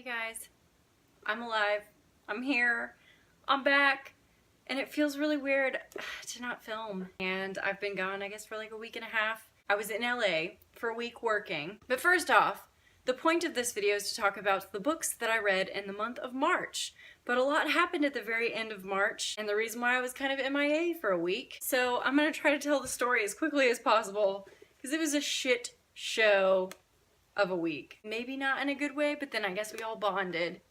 Hey guys, I'm alive, I'm here, I'm back, and it feels really weird to not film. And I've been gone, I guess, for like a week and a half. I was in LA for a week working. But first off, the point of this video is to talk about the books that I read in the month of March. But a lot happened at the very end of March, and the reason why I was kind of MIA for a week. So I'm gonna try to tell the story as quickly as possible, because it was a shit show of a week. Maybe not in a good way, but then I guess we all bonded.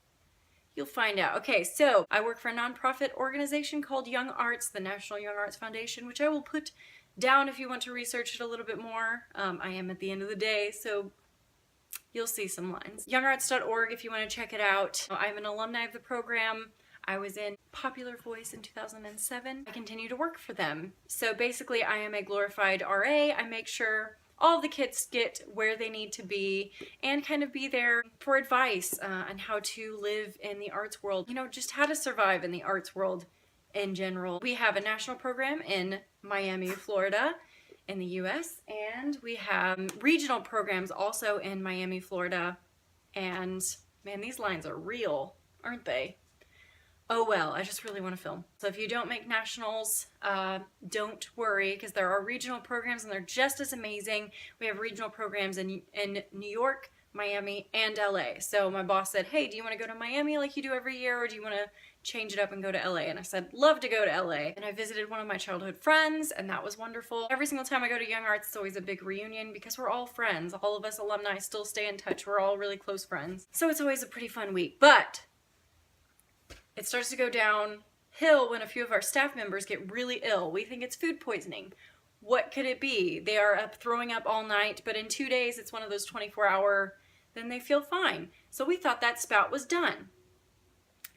You'll find out. Okay, so I work for a nonprofit organization called Young Arts, the National Young Arts Foundation, which I will put down if you want to research it a little bit more. I am at the end of the day, so you'll see some lines. YoungArts.org if you want to check it out. I'm an alumni of the program. I was in Popular Voice in 2007. I continue to work for them. So basically I am a glorified RA. I make sure all the kids get where they need to be and kind of be there for advice on how to live in the arts world. You know, just how to survive in the arts world in general. We have a national program in Miami, Florida, in the US, and we have regional programs also in Miami, Florida. And man, these lines are real, aren't they? Oh well, I just really want to film. So if you don't make nationals, don't worry, because there are regional programs and they're just as amazing. We have regional programs in New York, Miami, and LA. So my boss said, hey, do you want to go to Miami like you do every year, or do you want to change it up and go to LA? And I said, love to go to LA. And I visited one of my childhood friends, and that was wonderful. Every single time I go to Young Arts, it's always a big reunion because we're all friends. All of us alumni still stay in touch. We're all really close friends. So it's always a pretty fun week. But it starts to go downhill when a few of our staff members get really ill. We think it's food poisoning. What could it be? They are up throwing up all night, but in 2 days, it's one of those 24-hour, then they feel fine. So we thought that spout was done.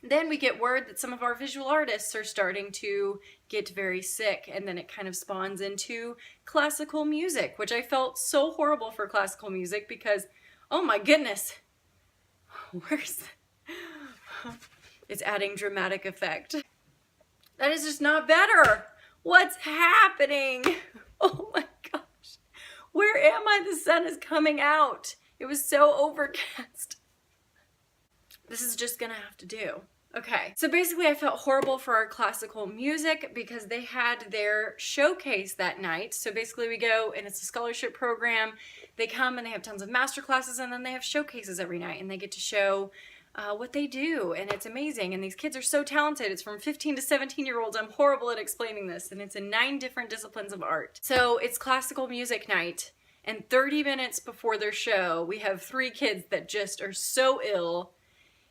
Then we get word that some of our visual artists are starting to get very sick, and then it kind of spawns into classical music, which I felt so horrible for classical music because, oh my goodness, where's it's adding dramatic effect. That is just not better. What's happening? Oh my gosh. Where am I? The sun is coming out. It was so overcast. This is just gonna have to do. Okay, so basically I felt horrible for our classical music because they had their showcase that night. So basically we go and it's a scholarship program. They come and they have tons of master classes, and then they have showcases every night, and they get to show what they do, and it's amazing. And these kids are so talented. It's from 15 to 17-year-olds. I'm horrible at explaining this, and it's in 9 different disciplines of art. So it's classical music night, and 30 minutes before their show, we have 3 kids that just are so ill,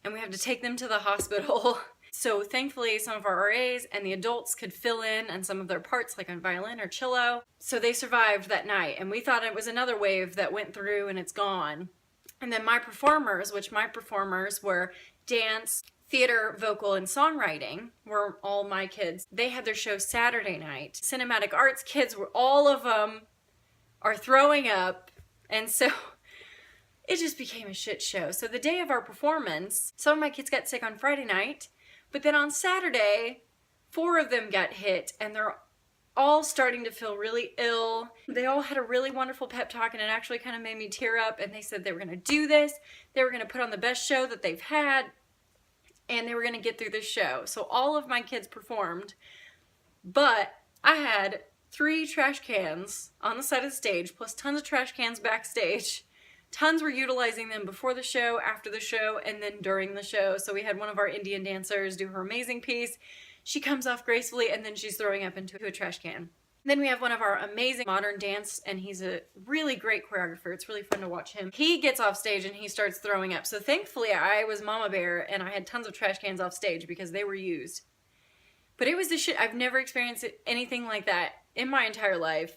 and we have to take them to the hospital. So thankfully some of our RAs and the adults could fill in on some of their parts, like on violin or cello. So they survived that night, and we thought it was another wave that went through and it's gone. And then my performers, which my performers were dance, theater, vocal, and songwriting, were all my kids. They had their show Saturday night. Cinematic arts kids, were all of them are throwing up, and so it just became a shit show. So the day of our performance, some of my kids got sick on Friday night, but then on Saturday, 4 of them got hit, and they're all starting to feel really ill. They all had a really wonderful pep talk, and it actually kind of made me tear up, and they said they were going to do this. They were going to put on the best show that they've had, and they were going to get through this show. So all of my kids performed, but I had 3 trash cans on the side of the stage, plus tons of trash cans backstage. Tons were utilizing them before the show, after the show, and then during the show. So we had one of our Indian dancers do her amazing piece. She comes off gracefully, and then she's throwing up into a trash can. Then we have one of our amazing modern dance, and he's a really great choreographer. It's really fun to watch him. He gets off stage and he starts throwing up. So thankfully I was Mama Bear, and I had tons of trash cans off stage because they were used. But it was the shit. I've never experienced anything like that in my entire life.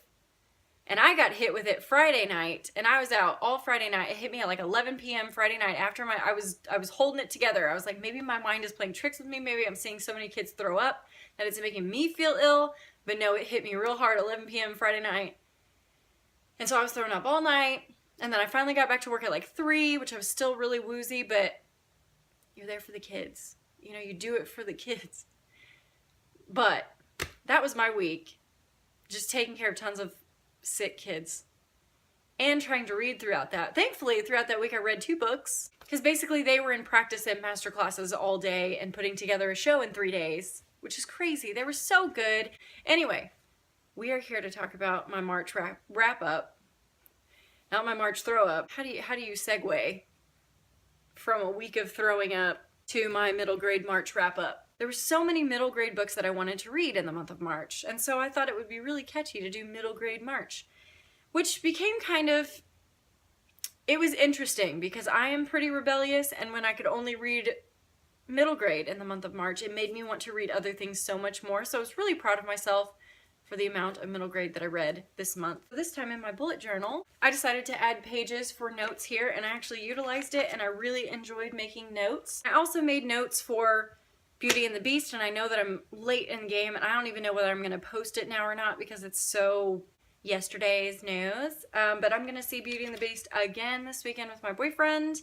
And I got hit with it Friday night, and I was out all Friday night. It hit me at like 11 p.m. Friday night after I was holding it together. I was like, maybe my mind is playing tricks with me. Maybe I'm seeing so many kids throw up that it's making me feel ill. But no, it hit me real hard 11 p.m. Friday night. And so I was throwing up all night. And then I finally got back to work at like 3, which I was still really woozy, but you're there for the kids. You know, you do it for the kids. But that was my week. Just taking care of tons of sick kids and trying to read throughout that. Thankfully, throughout that week I read 2 books. Because basically they were in practice and master classes all day and putting together a show in 3 days, which is crazy. They were so good. Anyway, we are here to talk about my March wrap up, not my March throw up. How do you segue from a week of throwing up to my middle grade March wrap up? There were so many middle grade books that I wanted to read in the month of March, and so I thought it would be really catchy to do middle grade March, which became kind of, it was interesting because I am pretty rebellious, and when I could only read middle grade in the month of March, it made me want to read other things so much more. So I was really proud of myself for the amount of middle grade that I read this month. This time in my bullet journal, I decided to add pages for notes here, and I actually utilized it, and I really enjoyed making notes. I also made notes for Beauty and the Beast, and I know that I'm late in game, and I don't even know whether I'm gonna post it now or not because it's so yesterday's news. But I'm gonna see Beauty and the Beast again this weekend with my boyfriend,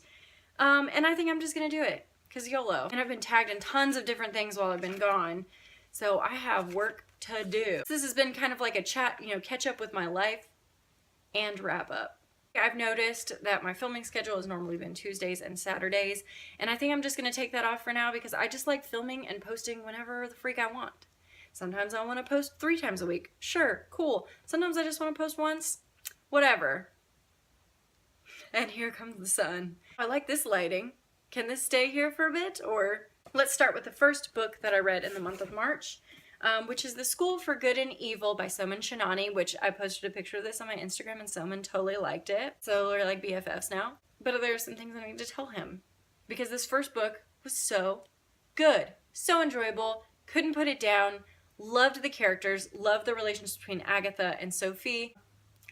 and I think I'm just gonna do it because YOLO. And I've been tagged in tons of different things while I've been gone, so I have work to do. This has been kind of like a chat, catch up with my life and wrap up. I've noticed that my filming schedule has normally been Tuesdays and Saturdays, and I think I'm just gonna take that off for now because I just like filming and posting whenever the freak I want. Sometimes I want to post 3 times a week. Sure, cool. Sometimes I just want to post once. Whatever. And here comes the sun. I like this lighting. Can this stay here for a bit? Or let's start with the first book that I read in the month of March, which is The School for Good and Evil by Soman Shinani, which I posted a picture of this on my Instagram and Soman totally liked it. So we're like BFFs now. But there are some things I need to tell him because this first book was so good. So enjoyable. Couldn't put it down. Loved the characters, loved the relationship between Agatha and Sophie.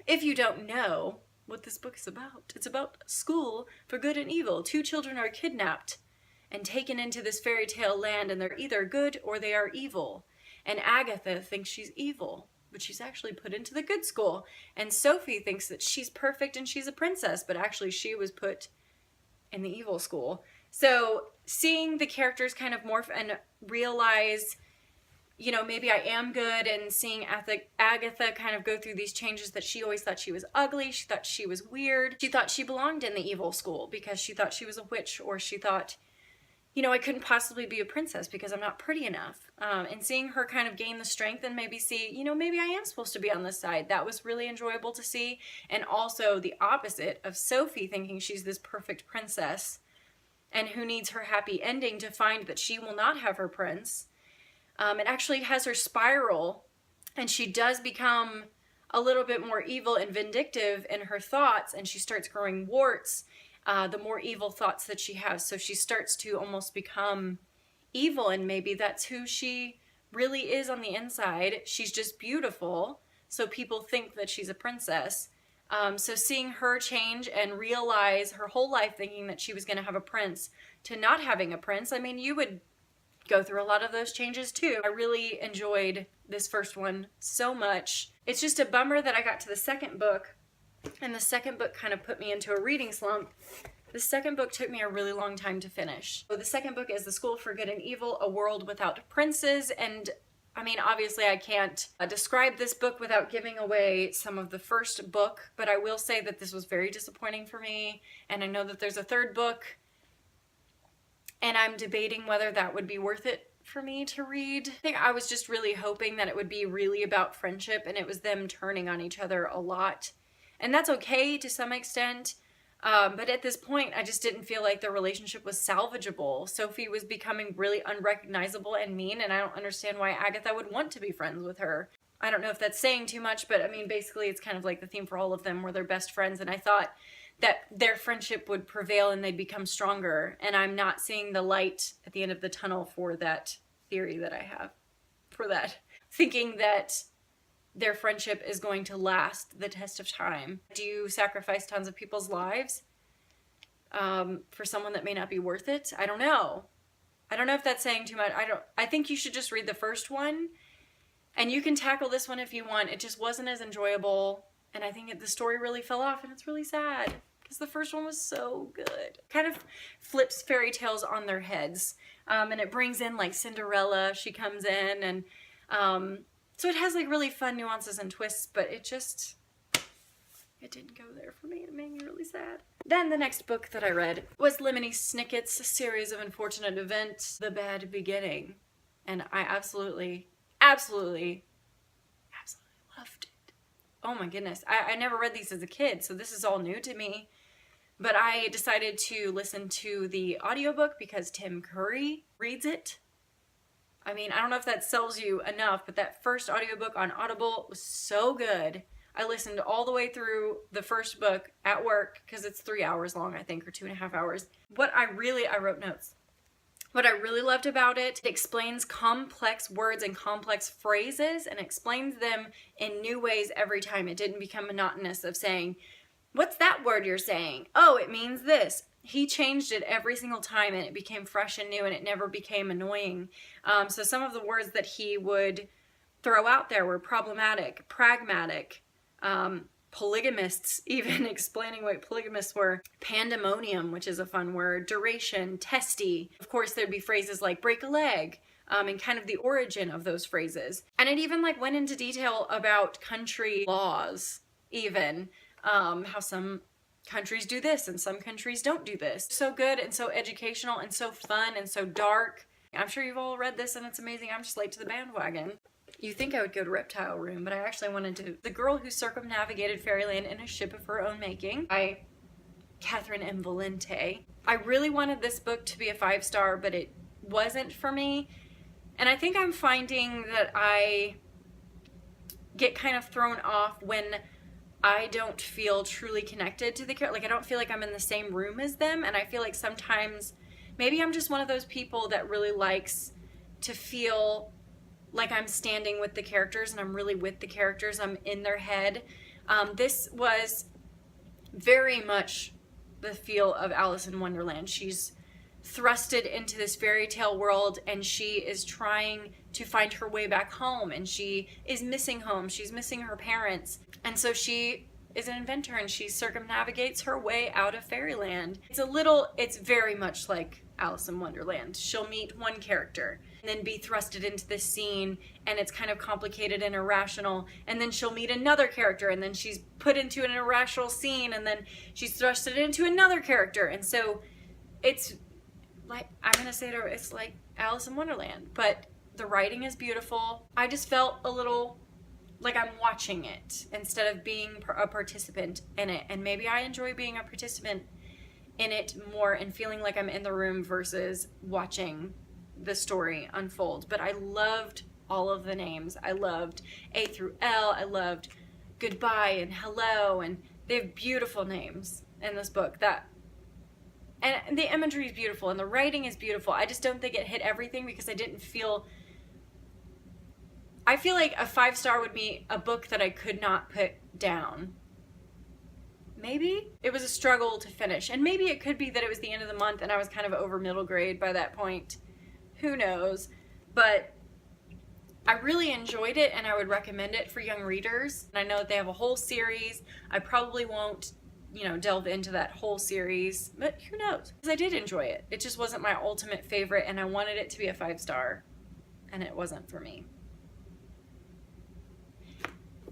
If you don't know what this book is about, it's about school for good and evil. 2 children are kidnapped and taken into this fairy tale land, and they're either good or they are evil. And Agatha thinks she's evil, but she's actually put into the good school. And Sophie thinks that she's perfect and she's a princess, but actually she was put in the evil school. So seeing the characters kind of morph and realize, maybe I am good, and seeing Agatha kind of go through these changes that she always thought she was ugly, she thought she was weird, she thought she belonged in the evil school because she thought she was a witch, or she thought, I couldn't possibly be a princess because I'm not pretty enough. And seeing her kind of gain the strength and maybe see, maybe I am supposed to be on this side, that was really enjoyable to see. And also the opposite of Sophie thinking she's this perfect princess and who needs her happy ending to find that she will not have her prince. It actually has her spiral, and she does become a little bit more evil and vindictive in her thoughts, and she starts growing warts the more evil thoughts that she has. So she starts to almost become evil, and maybe that's who she really is on the inside. She's just beautiful, so people think that she's a princess. So seeing her change and realize her whole life thinking that she was going to have a prince to not having a prince, I mean, you would go through a lot of those changes too. I really enjoyed this first one so much. It's just a bummer that I got to the second book, and the second book kind of put me into a reading slump. The second book took me a really long time to finish. So the second book is The School for Good and Evil, A World Without Princes, and I mean, obviously I can't describe this book without giving away some of the first book, but I will say that this was very disappointing for me, and I know that there's a third book, and I'm debating whether that would be worth it for me to read. I think I was just really hoping that it would be really about friendship, and it was them turning on each other a lot. And that's okay to some extent, but at this point, I just didn't feel like the relationship was salvageable. Sophie was becoming really unrecognizable and mean, and I don't understand why Agatha would want to be friends with her. I don't know if that's saying too much, but I mean, basically it's kind of like the theme for all of them where they're best friends, and I thought that their friendship would prevail and they'd become stronger, and I'm not seeing the light at the end of the tunnel for that theory that I have, for that. Thinking that their friendship is going to last the test of time. Do you sacrifice tons of people's lives for someone that may not be worth it? I don't know. I don't know if that's saying too much. I think you should just read the first one, and you can tackle this one if you want. It just wasn't as enjoyable, and I think the story really fell off, and it's really sad because the first one was so good. Kind of flips fairy tales on their heads, and it brings in like Cinderella. She comes in, and so it has like really fun nuances and twists, but it just, it didn't go there for me. It made me really sad. Then the next book that I read was Lemony Snicket's series of unfortunate events, The Bad Beginning. And I absolutely loved it. Oh my goodness. I never read these as a kid, so this is all new to me. But I decided to listen to the audiobook because Tim Curry reads it. I mean, I don't know if that sells you enough, but that first audiobook on Audible was so good. I listened all the way through the first book at work because it's 3 hours long, I think, or 2.5 hours. I wrote notes. What I really loved about it, it explains complex words and complex phrases and explains them in new ways every time. It didn't become monotonous of saying, what's that word you're saying? Oh, it means this. He changed it every single time and it became fresh and new and it never became annoying. So some of the words that he would throw out there were problematic, pragmatic, polygamists, even explaining what polygamists were, pandemonium, which is a fun word, duration, testy. Of course, there'd be phrases like break a leg, and kind of the origin of those phrases. And it even like went into detail about country laws, even, how some countries do this and some countries don't do this. So good and so educational and so fun and so dark. I'm sure you've all read this and it's amazing. I'm just late to the bandwagon. You think I would go to Reptile Room, but I actually wanted to. The Girl Who Circumnavigated Fairyland in a Ship of Her Own Making by Catherine M. Valente. I really wanted this book to be a 5-star, but it wasn't for me. And I think I'm finding that I get kind of thrown off when I don't feel truly connected to the character. Like, I don't feel like I'm in the same room as them. And I feel like sometimes, maybe I'm just one of those people that really likes to feel like I'm standing with the characters and I'm really with the characters. I'm in their head. This was very much the feel of Alice in Wonderland. She's thrusted into this fairy tale world and she is trying to find her way back home and she is missing home. She's missing her parents. And so she is an inventor and she circumnavigates her way out of Fairyland. It's very much like Alice in Wonderland. She'll meet one character and then be thrusted into this scene and it's kind of complicated and irrational, and then she'll meet another character and then she's put into an irrational scene and then she's thrusted into another character. And so it's like, I'm gonna say it's like Alice in Wonderland, but the writing is beautiful. I just felt a little like I'm watching it instead of being a participant in it. And maybe I enjoy being a participant in it more and feeling like I'm in the room versus watching the story unfold. But I loved all of the names. I loved A through L. I loved goodbye and hello, and they have beautiful names in this book. And the imagery is beautiful and the writing is beautiful. I just don't think it hit everything because I feel like a 5-star would be a book that I could not put down. Maybe it was a struggle to finish, and maybe it could be that it was the end of the month and I was kind of over middle grade by that point. Who knows? But I really enjoyed it and I would recommend it for young readers. And I know that they have a whole series. I probably won't, delve into that whole series, but who knows? Because I did enjoy it. It just wasn't my ultimate favorite and I wanted it to be a 5-star and it wasn't for me.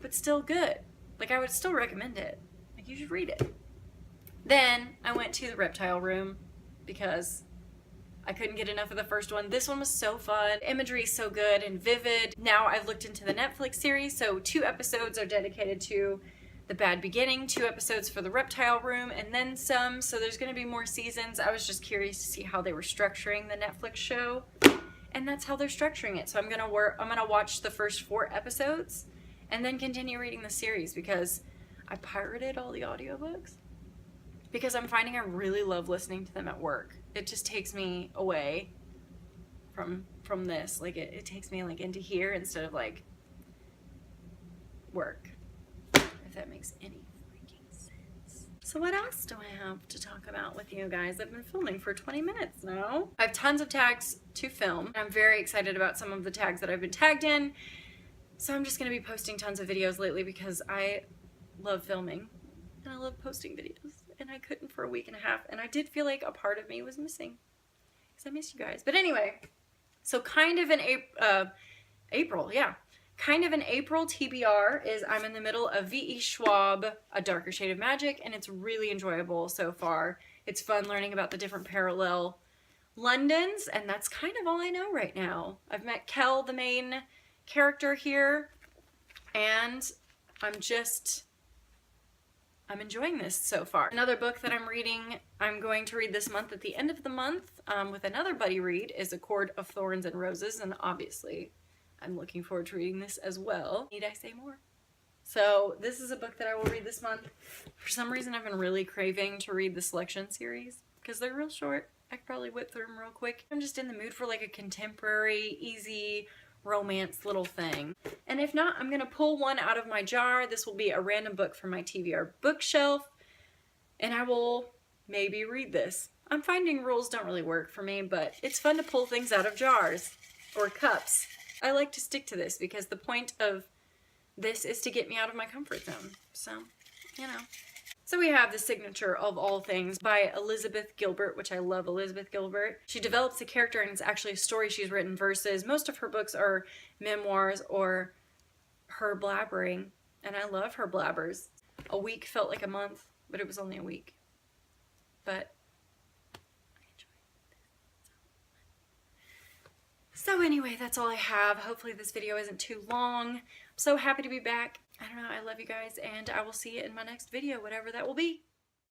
But still good. Like, I would still recommend it. Like, you should read it. Then I went to the Reptile Room because I couldn't get enough of the first one. This one was so fun. The imagery is so good and vivid. Now I've looked into the Netflix series, so 2 episodes are dedicated to The Bad Beginning, 2 episodes for the Reptile Room, and then some, so there's going to be more seasons. I was just curious to see how they were structuring the Netflix show, and that's how they're structuring it. So I'm gonna watch the first 4 episodes and then continue reading the series because I pirated all the audiobooks because I'm finding I really love listening to them at work. It just takes me away from this. Like, it takes me like into here instead of like work, if that makes any freaking sense. So what else do I have to talk about with you guys? I've been filming for 20 minutes now. I have tons of tags to film. I'm very excited about some of the tags that I've been tagged in. So I'm just going to be posting tons of videos lately because I love filming and I love posting videos, and I couldn't for a week and a half, and I did feel like a part of me was missing because I miss you guys. But anyway, so kind of in April, yeah, Kind of an April TBR is I'm in the middle of V.E. Schwab, A Darker Shade of Magic, and it's really enjoyable so far. It's fun learning about the different parallel Londons, and that's kind of all I know right now. I've met Kel, the main character here, and I'm enjoying this so far. Another book that I'm going to read this month at the end of the month with another buddy read is A Court of Thorns and Roses, and obviously I'm looking forward to reading this as well. Need I say more? So this is a book that I will read this month. For some reason I've been really craving to read the Selection series because they're real short. I could probably whip through them real quick. I'm just in the mood for like a contemporary, easy romance little thing. And if not, I'm going to pull one out of my jar. This will be a random book from my TBR bookshelf, and I will maybe read this. I'm finding rules don't really work for me, but it's fun to pull things out of jars or cups. I like to stick to this because the point of this is to get me out of my comfort zone. So, you know. So we have The Signature of All Things by Elizabeth Gilbert, which I love Elizabeth Gilbert. She develops a character and it's actually a story she's written versus most of her books are memoirs or her blabbering. And I love her blabbers. A week felt like a month, but it was only a week. But so anyway, that's all I have. Hopefully this video isn't too long. I'm so happy to be back. I don't know, I love you guys, and I will see you in my next video, whatever that will be.